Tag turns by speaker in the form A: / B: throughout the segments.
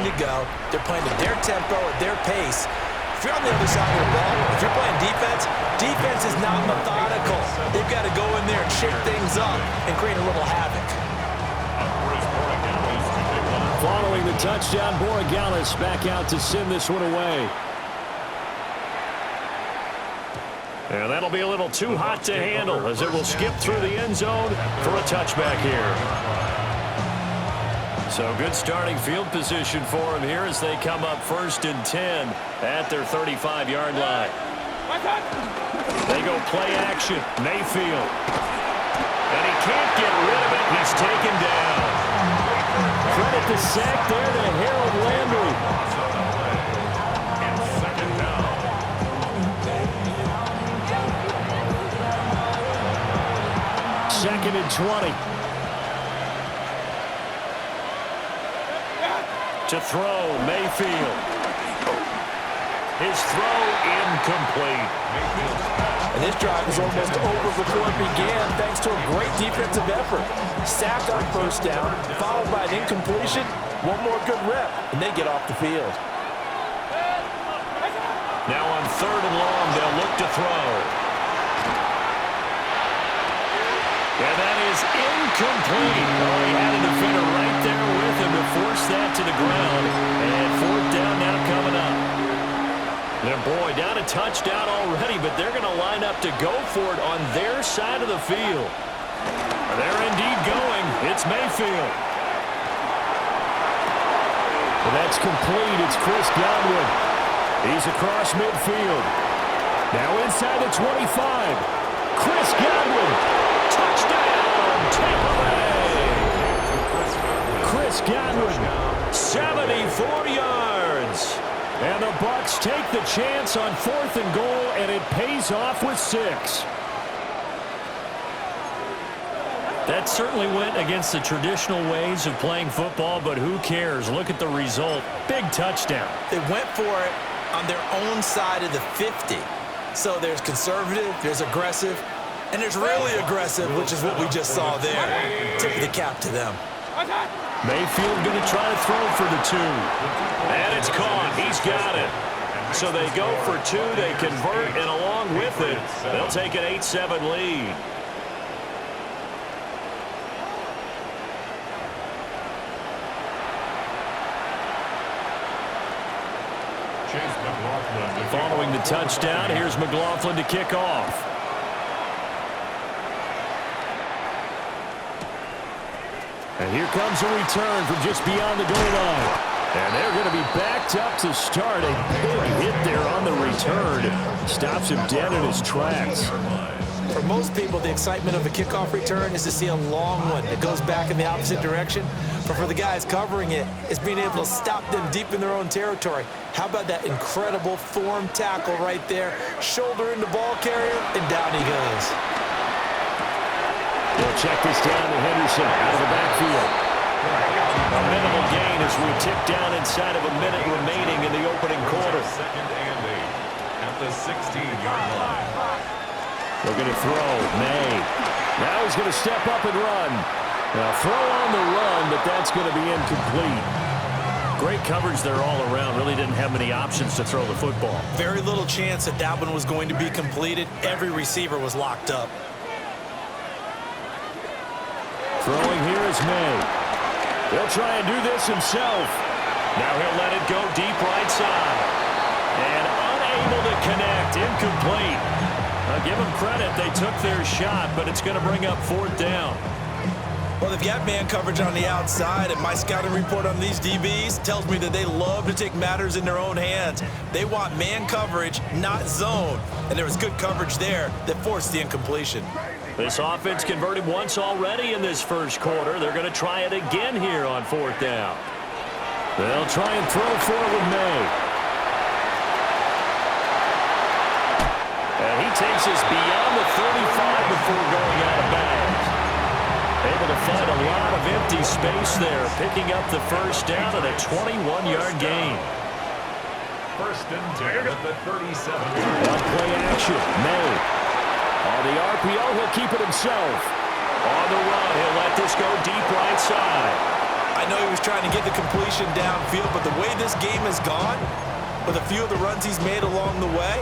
A: to go. They're playing at their tempo, at their pace. If you're on the other side of the ball, if you're playing defense, defense is not methodical. They've got to go in there and shake things up and create a little havoc.
B: Following the touchdown, Borregales back out to send this one away.
C: And that'll be a little too hot to handle as it will skip through the end zone for a touchback here. So good starting field position for him here as they come up 1st and 10 at their 35-yard line. They go play action. Mayfield. And he can't get rid of it. He's taken down.
B: Credit the sack there to Harold Landry. Second and 20.
C: To throw, Mayfield. His throw incomplete.
A: And this drive is almost over before it began thanks to a great defensive effort. Sack on 1st down, followed by an incompletion. One more good rep, and they get off the field.
C: Now on 3rd and long, they'll look to throw. And that is incomplete. Oh, he had a defender right there with him to force that to the ground. And 4th down now coming up. And boy, down a touchdown already, but they're going to line up to go for it on their side of the field. They're indeed going. It's Mayfield.
B: Well, that's complete. It's Chris Godwin. He's across midfield. Now inside the 25. Chris Godwin. Touchdown, Tampa Bay. Chris Godwin, 74 yards. And the Bucs take the chance on 4th and goal, and it pays off with 6.
C: That certainly went against the traditional ways of playing football, but who cares? Look at the result. Big touchdown.
A: They went for it on their own side of the 50. So there's conservative, there's aggressive, and there's really aggressive, which is what we just saw there. Tip of the cap to them.
C: Mayfield going to try to throw for the 2. And it's caught. He's got it. So they go for 2. They convert, and along with it, they'll take an 8-7 lead. Following the touchdown, here's McLaughlin to kick off.
B: And here comes a return from just beyond the goal line. And they're going to be backed up to start. A big hit there on the return. Stops him dead in his tracks.
A: For most people, the excitement of a kickoff return is to see a long one that goes back in the opposite direction. But for the guys covering it, it's being able to stop them deep in their own territory. How about that incredible form tackle right there? Shoulder in the ball carrier, and down he goes.
B: They'll check this down to Henderson out of the backfield.
C: A minimal gain as we tick down inside of a minute remaining in the opening quarter.
D: 2nd and 8 at the 16-yard line.
B: They're going to throw. May. Now he's going to step up and run. Now throw on the run, but that's going to be incomplete.
C: Great coverage there all around. Really didn't have many options to throw the football.
A: Very little chance that that one was going to be completed. Every receiver was locked up.
B: Throwing here is May. He'll try and do this himself.
C: Now he'll let it go deep right side. And unable to connect. Incomplete. I'll give them credit. They took their shot, but it's going to bring up 4th down.
A: Well, they've got man coverage on the outside, and my scouting report on these DBs tells me that they love to take matters in their own hands. They want man coverage, not zone. And there was good coverage there that forced the incompletion.
C: This offense converted once already in this first quarter. They're going to try it again here on 4th down.
B: They'll try and throw for it with May.
C: And he takes us beyond the 35 before going out of bounds. Able to find a lot of empty space there, picking up the 1st down and a 21-yard gain.
D: 1st and 10 at the 37.
B: On play action, May. On the RPO, he'll keep it himself.
C: On the run, he'll let this go deep right side.
A: I know he was trying to get the completion downfield, but the way this game has gone, with a few of the runs he's made along the way,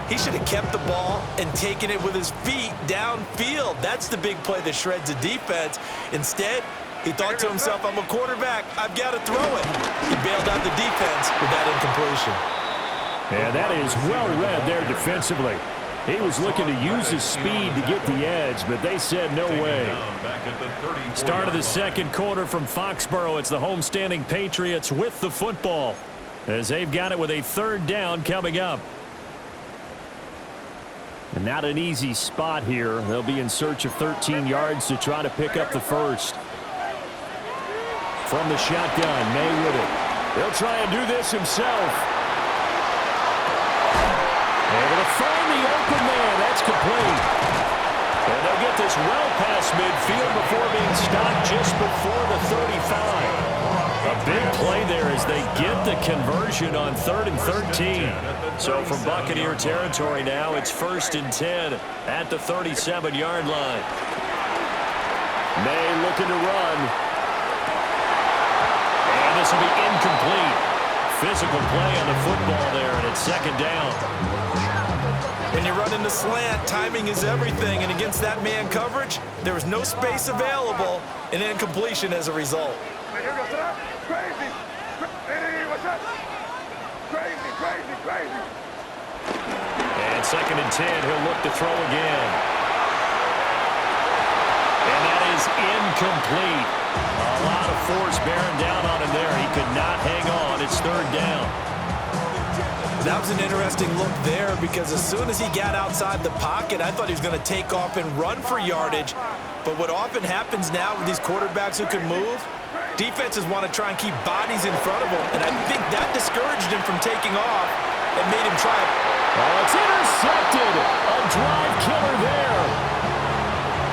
A: he should have kept the ball and taken it with his feet downfield. That's the big play that shreds the defense. Instead, he thought to himself, I'm a quarterback, I've got to throw it. He bailed out the defense with that incompletion.
B: Yeah, that is well read there defensively. He was looking to use his speed to get the edge, but they said no way.
C: Start of the second quarter from Foxborough. It's the homestanding Patriots with the football, as they've got it with a third down coming up.
B: And not an easy spot here. They'll be in search of 13 yards to try to pick up the first. From the shotgun, May with it. He'll try and do this himself. Able to find the open man. That's complete. And they'll get this well past midfield before being stopped just before the 35. A big play there as they get the conversion on 3rd and 13. So from Buccaneer territory now, it's 1st and 10 at the 37-yard line. May looking to run.
C: And this will be incomplete. Physical play on the football there, and it's 2nd down.
A: When you run in the slant, timing is everything, and against that man coverage, there was no space available, and incompletion as a result.
E: Crazy! Hey, what's up? Crazy, crazy, crazy!
C: And 2nd and 10, he'll look to throw again. And that is incomplete. A lot of force bearing down on him there. He could not hang on. It's 3rd down.
A: That was an interesting look there because as soon as he got outside the pocket, I thought he was going to take off and run for yardage. But what often happens now with these quarterbacks who can move, defenses want to try and keep bodies in front of them. And I think that discouraged him from taking off and made him try it.
B: Oh, it's intercepted. A drive killer there.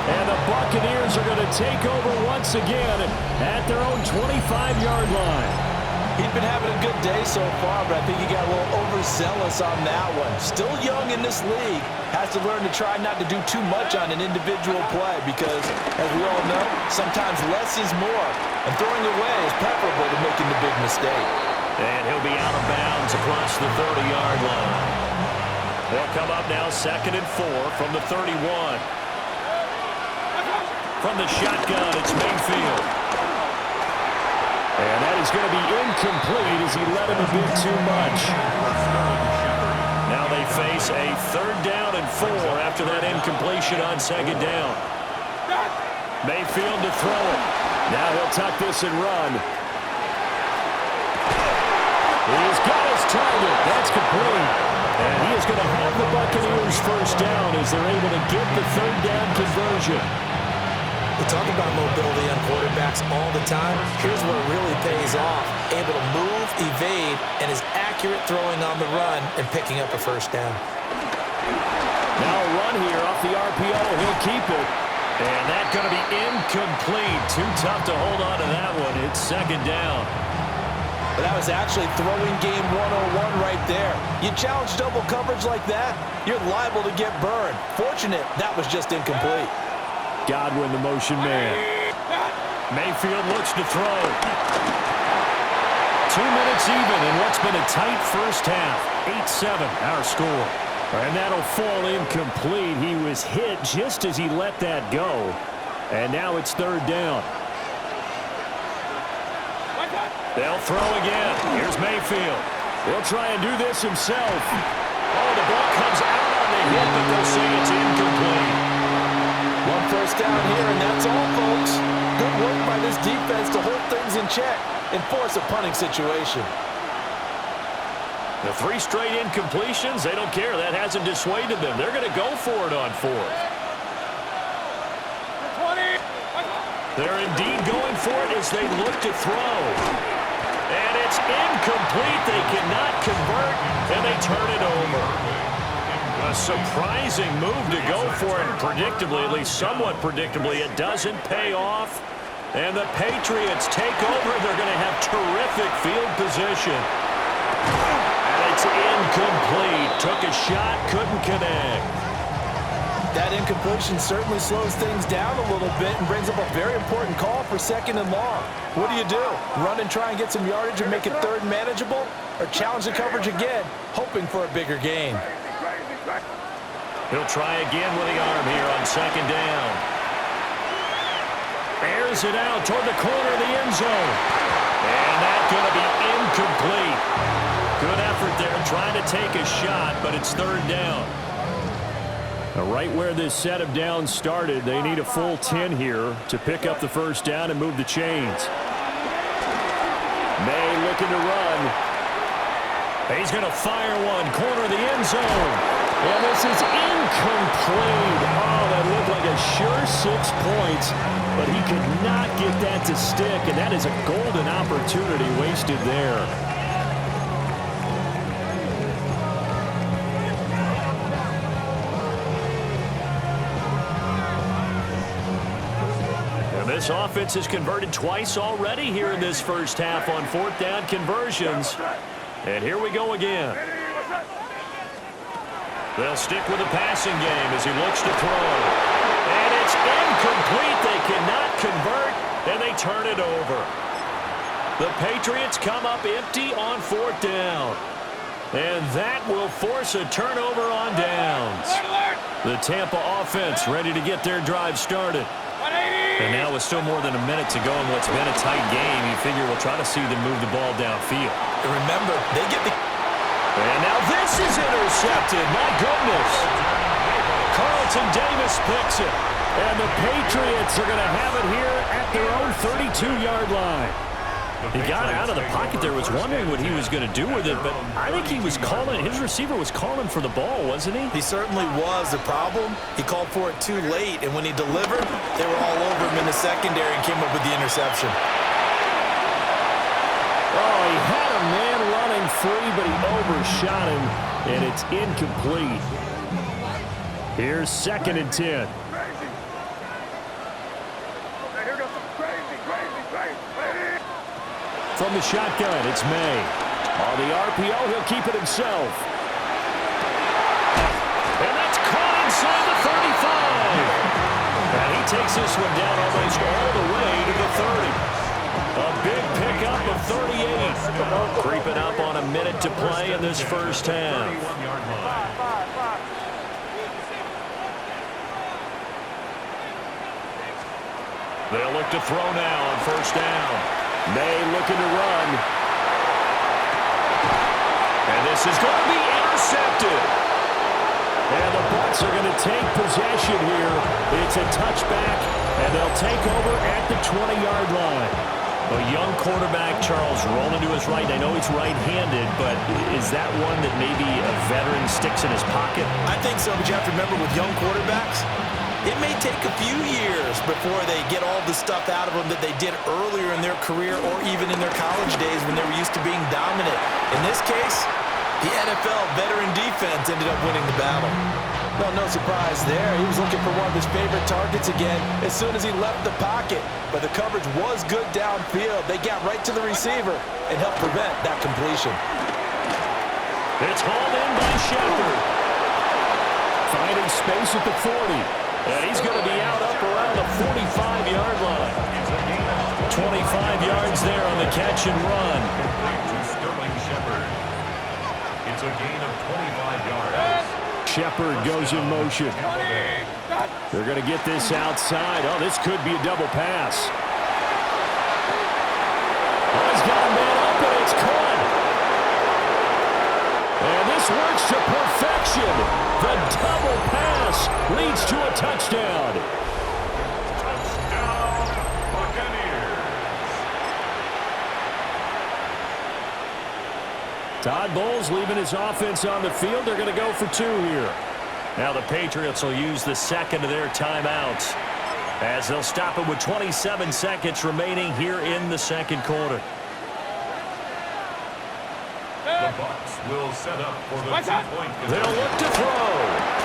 B: And the Buccaneers are going to take over once again at their own 25-yard line.
A: He'd been having a good day so far, but I think he got a little overzealous on that one. Still young in this league. Has to learn to try not to do too much on an individual play because, as we all know, sometimes less is more. And throwing away is preferable to making the big mistake.
C: And he'll be out of bounds across the 30-yard line. They'll come up now 2nd and 4 from the 31. From the shotgun, it's Mayfield.
B: And that is going to be incomplete as he let him a bit too much.
C: Now they face a 3rd down and 4 after that incompletion on 2nd down. Mayfield to throw it.
B: Now he'll tuck this and run. He's got his target. That's complete. And he is going to have the Buccaneers first down as they're able to get the 3rd down conversion.
A: We talk about mobility on quarterbacks all the time. Here's where it really pays off. Able to move, evade, and is accurate throwing on the run and picking up a first down.
B: Now a run here off the RPO. He'll keep it.
C: And that's going to be incomplete. Too tough to hold on to that one. It's 2nd down.
A: But that was actually throwing game 101 right there. You challenge double coverage like that, you're liable to get burned. Fortunate, that was just incomplete.
B: Godwin, the motion man.
C: Mayfield looks to throw. 2 minutes even in what's been a tight first half. 8-7, our score.
B: And that'll fall incomplete. He was hit just as he let that go. And now it's 3rd down.
C: They'll throw again. Here's Mayfield.
B: He'll try and do this himself.
C: Oh, the ball comes out on the hit, but they'll say it's incomplete.
A: One first down here, and that's all, folks. Good work by this defense to hold things in check and force a punting situation.
C: The 3 straight incompletions, they don't care. That hasn't dissuaded them. They're going to go for it on 4th. They're indeed going for it as they look to throw. And it's incomplete. They cannot convert, and they turn it over. A surprising move to go for it. Predictably, at least somewhat predictably, it doesn't pay off. And the Patriots take over. They're going to have terrific field position. And it's incomplete. Took a shot, couldn't connect.
A: That incompletion certainly slows things down a little bit and brings up a very important call for 2nd and long. What do? Run and try and get some yardage and make it 3rd and manageable? Or challenge the coverage again, hoping for a bigger gain?
C: He'll try again with the arm here on 2nd down. Airs it out toward the corner of the end zone. And that's going to be incomplete. Good effort there trying to take a shot, but it's 3rd down.
B: Now, right where this set of downs started, they need a full 10 here to pick up the 1st down and move the chains. May looking to run.
C: He's going to fire one, corner of the end zone.
B: And this is incomplete. Oh, that looked like a sure 6 points, but he could not get that to stick, and that is a golden opportunity wasted there.
C: This offense has converted twice already here in this first half on 4th down conversions. And here we go again. They'll stick with the passing game as he looks to throw. And it's incomplete. They cannot convert, and they turn it over. The Patriots come up empty on 4th down. And that will force a turnover on downs. The Tampa offense ready to get their drive started. And now with still more than a minute to go in what's been a tight game, you figure we'll try to see them move the ball downfield.
A: And remember, they get the...
C: And now this is intercepted. My goodness. Carlton Davis picks it.
B: And the Patriots are going to have it here at their own 32-yard line.
C: He got out of the pocket there, was wondering what he was going to do with it, but I think he was calling, his receiver was calling for the ball, wasn't he?
A: He certainly was. The problem, he called for it too late, and when he delivered, they were all over him in the secondary and came up with the interception.
B: Oh, he had a man running free, but he overshot him, and it's incomplete. Here's 2nd and 10. From the shotgun, it's May. On the RPO, he'll keep it himself.
C: And that's caught inside the 35. And he takes this one down almost all the way to the 30. A big pickup of 38. Creeping up on a minute to play in this first half. They'll look to throw now on 1st down.
B: May looking to run.
C: And this is going to be intercepted.
B: And the Bucs are going to take possession here. It's a touchback, and they'll take over at the 20-yard line.
C: A young quarterback, Charles, rolling to his right. I know he's right-handed, but is that one that maybe a veteran sticks in his pocket?
A: I think so, but you have to remember with young quarterbacks, it may take a few years before they get all the stuff out of them that they did earlier in their career or even in their college days when they were used to being dominant. In this case, the NFL veteran defense ended up winning the battle. Well, no surprise there. He was looking for one of his favorite targets again as soon as he left the pocket. But the coverage was good downfield. They got right to the receiver and helped prevent that completion.
C: It's hauled in by Shepard.
B: Finding space at the 40.
C: And he's going to be out up around the 45-yard line. 25 yards there on the catch and run.
D: Sterling Shepard. It's a gain of 25 yards.
B: Shepard goes in motion. They're going to get this outside. Oh, this could be a double pass. Oh, he's got a man up, and it's caught. And this works to perfection. The double pass leads to a touchdown.
D: Touchdown, Buccaneers.
B: Todd Bowles leaving his offense on the field. They're going to go for 2 here.
C: Now the Patriots will use the second of their timeouts as they'll stop it with 27 seconds remaining here in the second quarter.
D: The Bucs will set up for the 2-point conversion.
C: They'll look to throw.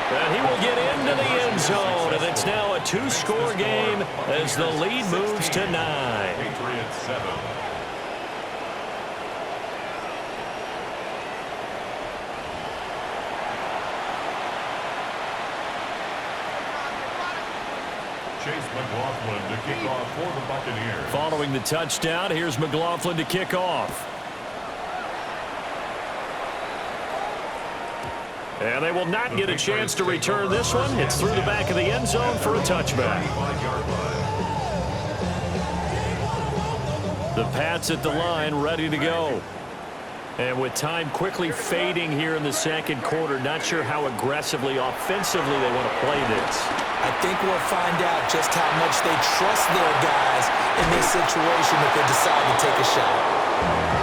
C: And he will get into the end zone. And it's now a 2-score game as the lead moves to 9.
D: Patriots 7. Chase McLaughlin to kick off for the Buccaneers.
C: Following the touchdown, here's McLaughlin to kick off. And they will not get a chance to return this one. It's through the back of the end zone for a touchback. The Pats at the line, ready to go. And with time quickly fading here in the second quarter, not sure how aggressively, offensively they want to play this.
A: I think we'll find out just how much they trust their guys in this situation if they decide to take a shot.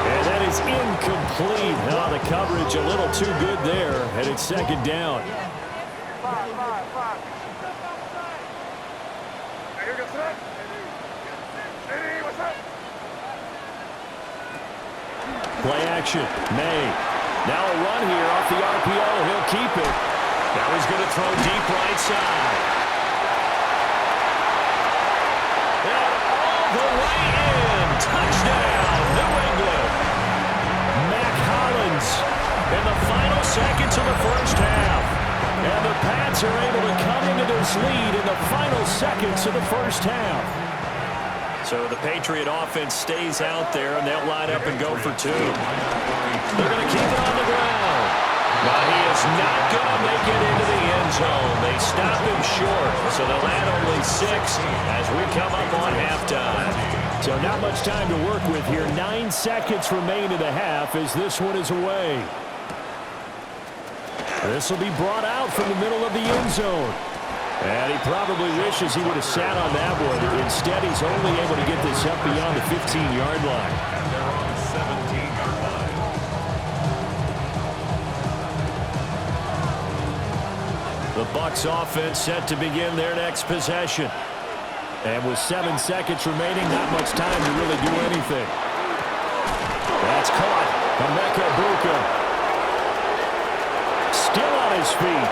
C: And that is incomplete. Oh, the coverage a little too good there, and it's second down. Play action. May. Now a run here off the RPO. He'll keep it. Now he's going to throw deep right side. And all the way in. Touchdown, New England. Mac Hollins in the final seconds of the first half. And the Pats are able to come into this lead in the final seconds of the first half. So the Patriot offense stays out there, and they'll line up and go for two. They're going to keep it on the ground. But he is not going to make it into the end zone. They stop him short, so they'll add only 6 as we come up on halftime. So not much time to work with here. 9 seconds remain in the half as this one is away. This will be brought out from the middle of the end zone. And he probably wishes he would have sat on that one. Instead, he's only able to get this up beyond the 15-yard line.
D: And they're on the 17-yard line.
C: The Bucs offense set to begin their next possession. And with 7 seconds remaining, not much time to really do anything. That's caught. Emeka Buka. Still on his feet.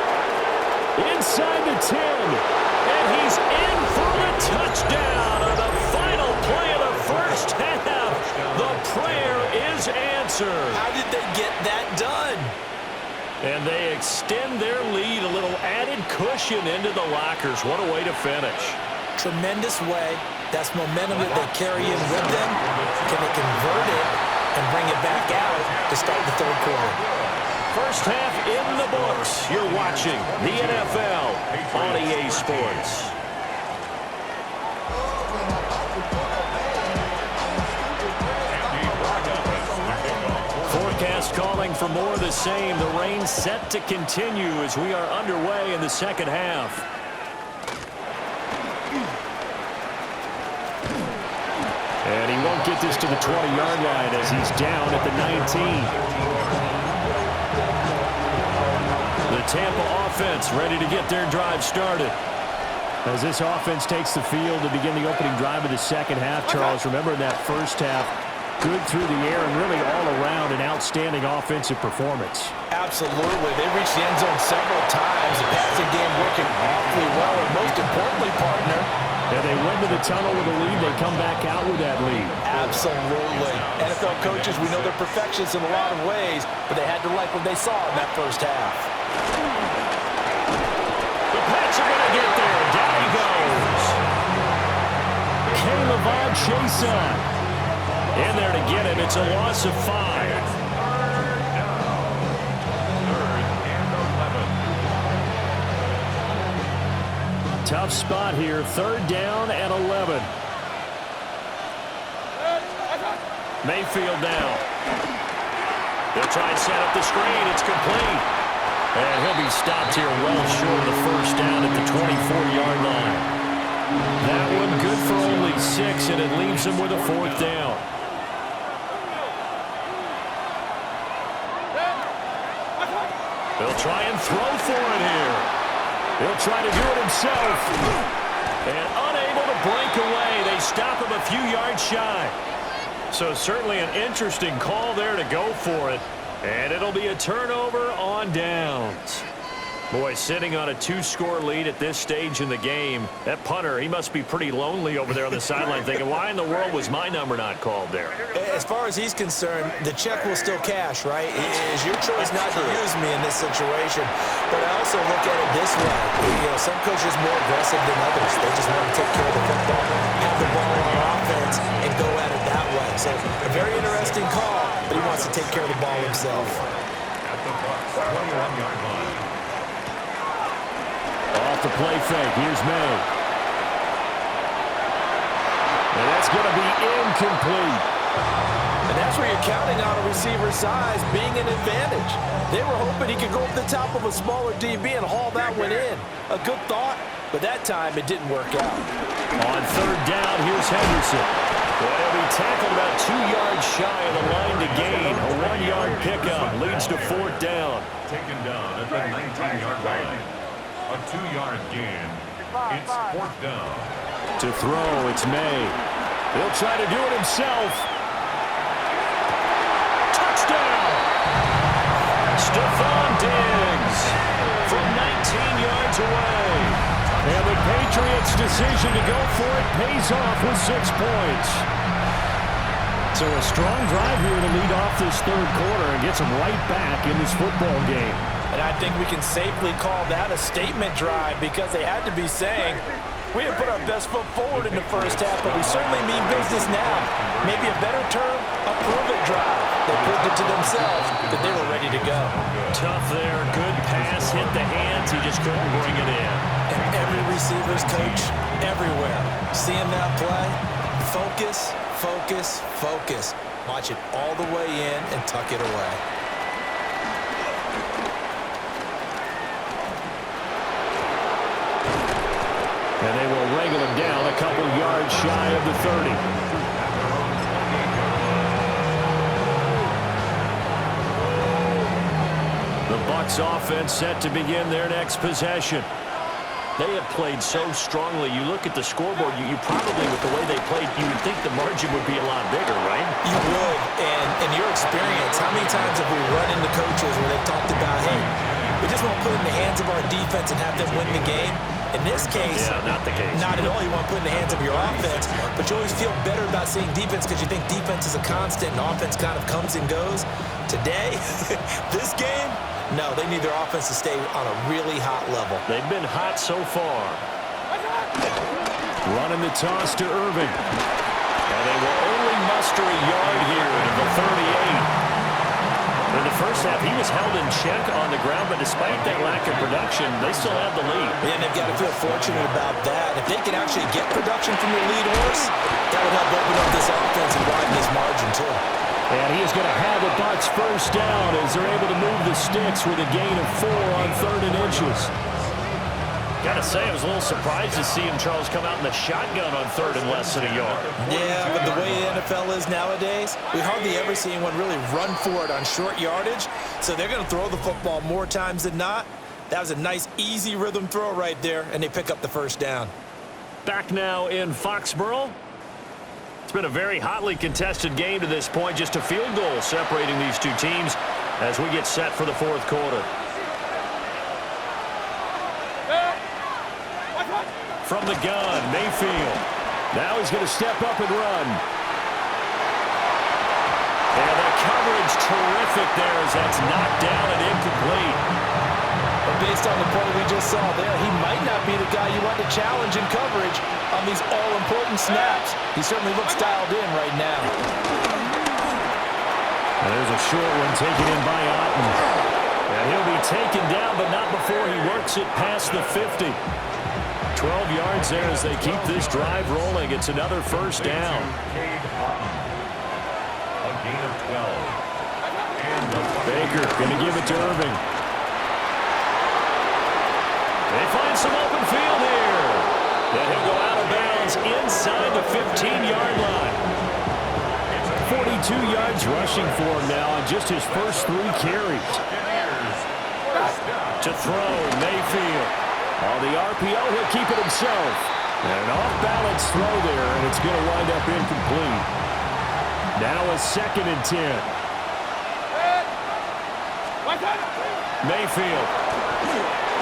C: Inside the 10, and he's in for the touchdown on the final play of the first half. The prayer is answered.
A: How did they get that done?
C: And they extend their lead, a little added cushion into the lockers. What a way to finish.
A: Tremendous way. That's momentum that they carry in with them. Can they convert it and bring it back out to start the third quarter?
C: First half in the books. You're watching the NFL on EA Sports. Forecast calling for more of the same. The rain set to continue as we are underway in the second half. And he won't get this to the 20-yard line as he's down at the 19. The Tampa offense ready to get their drive started. As this offense takes the field to begin the opening drive of the second half, Charles, remember in that first half, good through the air and really all around an outstanding offensive performance.
A: Absolutely. They reached the end zone several times. The passing game working awfully well, and most importantly, partner,
C: and they went to the tunnel with a lead. They come back out with that lead.
A: Absolutely. NFL coaches, we know they're perfectionists in a lot of ways, but they had to like what they saw in that first half.
C: The Pats are going to get there. Down he goes. Caleb Chason in there to get him. It's a loss of 5. Tough spot here. 3rd down and 11. Mayfield now. They'll try and set up the screen. It's complete. And he'll be stopped here well short of the first down at the 24-yard line. That one good for only 6, and it leaves him with a 4th down. They'll try and throw for it here. He'll try to do it himself. And unable to break away. They stop him a few yards shy. So certainly an interesting call there to go for it. And it'll be a turnover on downs. Boy, sitting on a 2-score lead at this stage in the game, that punter, he must be pretty lonely over there on the sideline thinking, why in the world was my number not called there?
A: As far as he's concerned, the check will still cash, right? It is your choice not to use me in this situation. But I also look at it this way. You know, some coaches are more aggressive than others. They just want to take care of the football, have the ball on offense, and go at it that way. So a very interesting call, but he wants to take care of the ball himself.
D: At the Bucs 21-yard line.
B: Off the play fake. Here's May. And that's going to be incomplete.
A: And that's where you're counting on a receiver's size being an advantage. They were hoping he could go up the top of a smaller DB and haul that one in. A good thought, but that time it didn't work out.
B: On third down, here's Henderson.
C: Well, he'll be tackled about 2 yards shy of the line to gain. A 1-yard pickup leads to fourth down.
D: Taken down at the 19-yard line. A 2-yard gain. It's fourth down.
B: To throw, it's May. He'll try to do it himself. Touchdown!
C: Stephon Diggs from 19 yards away.
B: And the Patriots' decision to go for it pays off with 6 points. So a strong drive here to lead off this third quarter and gets them right back in this football game.
A: And I think we can safely call that a statement drive because they had to be saying, we have put our best foot forward in the first half, but we certainly mean business now. Maybe a better term, a prove-it drive. They proved it to themselves that they were ready to go.
C: Tough there. Good pass. Hit the hands. He just couldn't bring it in.
A: And every receiver's coach everywhere. Seeing that play, focus, focus, focus. Watch it all the way in and tuck it away.
B: And they will wrangle him down a couple yards shy of the 30. The Bucs offense set to begin their next possession.
C: They have played so strongly. You look at the scoreboard, you probably, with the way they played, you would think the margin would be a lot bigger, right?
A: You would. And in your experience, how many times have we run into coaches where they've talked about, hey, we just want to put it in the hands of our defense and have them win the game? In this case,
C: yeah, not the case.
A: Not at all. You want to put it in the hands of your offense, but you always feel better about seeing defense because you think defense is a constant and offense kind of comes and goes. Today, this game, no, they need their offense to stay on a really hot level.
C: They've been hot so far.
B: Running the toss to Irving.
C: And they will only muster a yard here to the 38. In the first half, he was held in check on the ground, but despite that lack of production, they still have the lead.
A: And they've got to feel fortunate about that. If they can actually get production from their lead horse, that would help open up this offense and widen this margin, too.
B: And he is going to have the Bucs first down as they're able to move the sticks with a gain of 4 on 3rd and inches.
C: Gotta say, I was a little surprised to see him, Charles, come out in the shotgun on 3rd and less than a yard.
A: Yeah, but the way the NFL is nowadays, we hardly ever see anyone really run for it on short yardage. So they're going to throw the football more times than not. That was a nice, easy rhythm throw right there, and they pick up the first down.
C: Back now in Foxborough. It's been a very hotly contested game to this point. Just a field goal separating these two teams as we get set for the fourth quarter. From the gun, Mayfield.
B: Now he's going to step up and run.
C: And the coverage terrific there as that's knocked down and incomplete.
A: But based on the play we just saw there, he might not be the guy you want to challenge in coverage on these all-important snaps. He certainly looks dialed in right now.
B: And there's a short one taken in by Otten.
C: And he'll be taken down, but not before he works it past the 50. 12 yards there as they keep this drive rolling. It's another first down.
D: A gain of 12.
B: Baker going to give it to Irving.
C: They find some open field here. Then he'll go out of bounds inside the 15-yard line.
B: 42 yards rushing for him now on just his first 3 carries.
C: To throw, Mayfield.
B: On the RPO, he'll keep it himself. And an off-balance throw there, and it's going to wind up incomplete. Now a 2nd and 10.
C: Mayfield.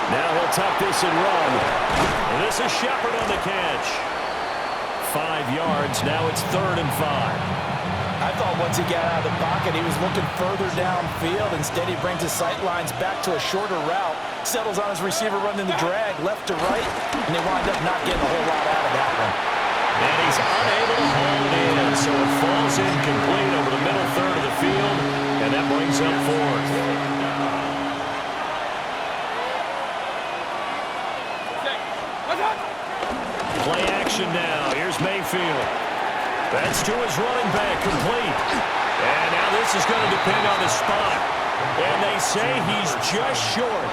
C: Now he'll tuck this and run. And this is Shepard on the catch. 5 yards. Now it's 3rd and 5.
A: I thought once he got out of the pocket, he was looking further downfield. Instead, he brings his sight lines back to a shorter route, settles on his receiver running the drag left to right, and they wind up not getting a whole lot out of that one.
C: And he's unable to haul it in, so it falls incomplete over the middle third of the field, and that brings up 4th. Play action now. Here's Mayfield. That's to his running back, complete. And now this is going to depend on the spot. And they say he's just short.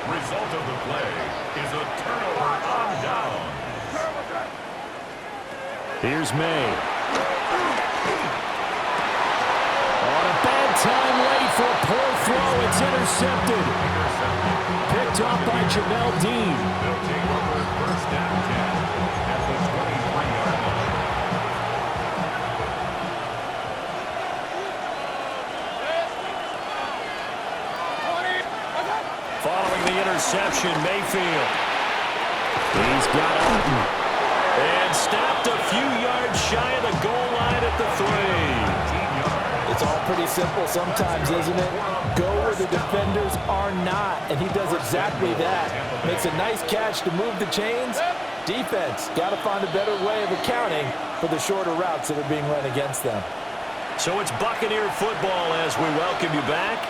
D: Result of the play is a turnover on down.
B: Here's May. On a bad time late for a poor throw. It's intercepted. Picked off by Jamel Dean.
D: They'll take over 1st down 10 at the 23-yard line.
C: Following the interception, Mayfield. He's got it. And stopped a few yards shy of the goal line at the 3.
A: It's all pretty simple sometimes, isn't it? Go where the defenders are not, and he does exactly that. Makes a nice catch to move the chains. Defense, got to find a better way of accounting for the shorter routes that are being run against them.
C: So it's Buccaneer football as we welcome you back.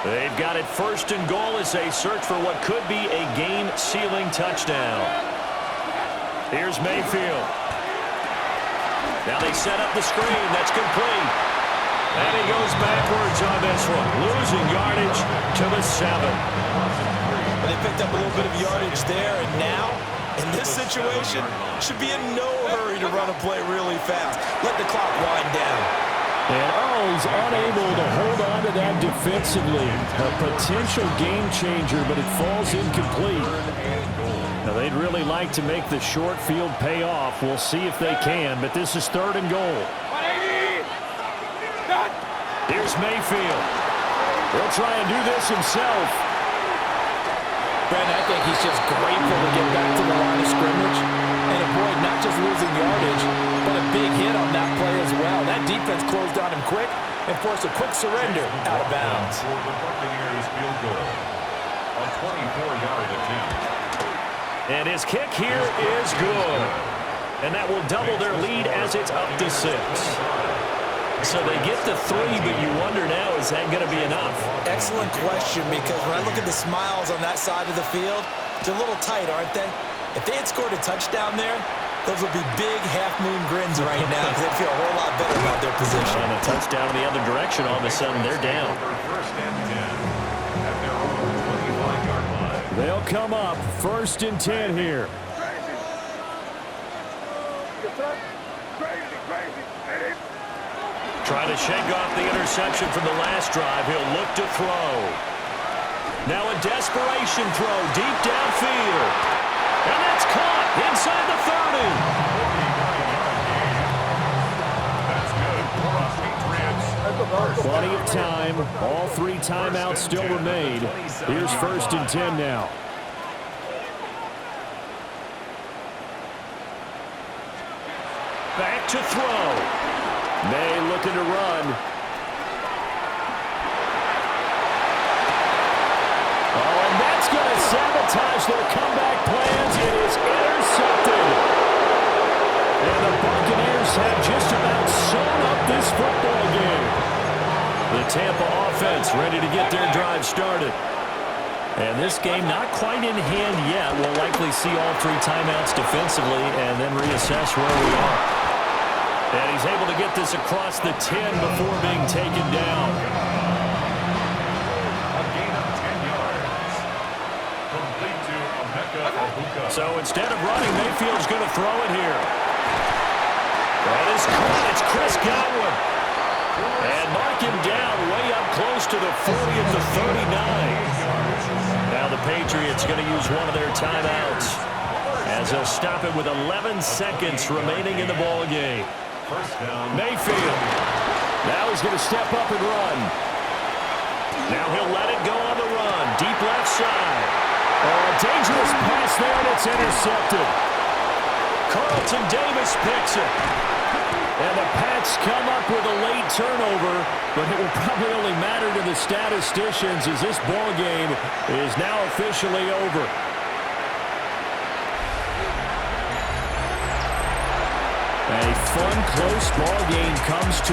C: They've got it 1st and goal as they search for what could be a game-sealing touchdown. Here's Mayfield. Now they set up the screen. That's complete. And he goes backwards on this one. Losing yardage to the 7.
A: But they picked up a little bit of yardage there, and now, in this situation, should be in no hurry to run a play really fast. Let the clock wind down.
B: And he's unable to hold on to that defensively. A potential game changer, but it falls incomplete. Now, they'd really like to make the short field pay off. We'll see if they can, but this is 3rd and goal. Here's Mayfield. He'll try and do this himself.
A: Brent, I think he's just grateful to get back to the line of scrimmage and avoid not just losing yardage, but a big hit on that play as well. That defense closed on him quick and forced a quick surrender out of bounds.
D: For the Buccaneers field goal, a 24-yard attempt.
C: And his kick here is good. And that will double their lead as it's up to 6. So they get the 3, but you wonder now, is that going to be enough?
A: Excellent question, because when I look at the smiles on that side of the field, they're a little tight, aren't they? If they had scored a touchdown there, those would be big half-moon grins right now because they'd feel a whole lot better about their position.
C: And a touchdown in the other direction, all of a sudden they're down.
D: 1st and 10 at their own 25-yard line.
B: They'll come up 1st and 10 here.
C: Trying to shake off the interception from the last drive. He'll look to throw. Now a desperation throw deep downfield. And that's caught inside the 30.
D: That's good for
B: Plenty of time. All 3 timeouts still remain. Here's 1st and 10 now.
C: Back to throw.
B: May looking to run. Oh, and that's going to sabotage their comeback plans. It is intercepted. And the Buccaneers have just about sewn up this football game.
C: The Tampa offense ready to get their drive started. And this game not quite in hand yet. We'll likely see all 3 timeouts defensively and then reassess where we are. And he's able to get this across the 10 before being taken down.
D: a gain of 10 yards. Complete to Emeka Egbuka.
C: So instead of running, Mayfield's going to throw it here. That is caught. It's Chris Godwin. And mark him down way up close to the 40 at the 39. Now the Patriots going to use one of their timeouts as they'll stop it with 11 seconds remaining in the ball game.
D: First down.
C: Mayfield. Now he's going to step up and run. Now he'll let it go on the run. deep left side.
B: Oh, a dangerous pass there, and it's intercepted.
C: Carlton Davis picks it.
B: And the Pats come up with a late turnover, but it will probably only matter to the statisticians as this ball game is now officially over. A fun, close ball game comes to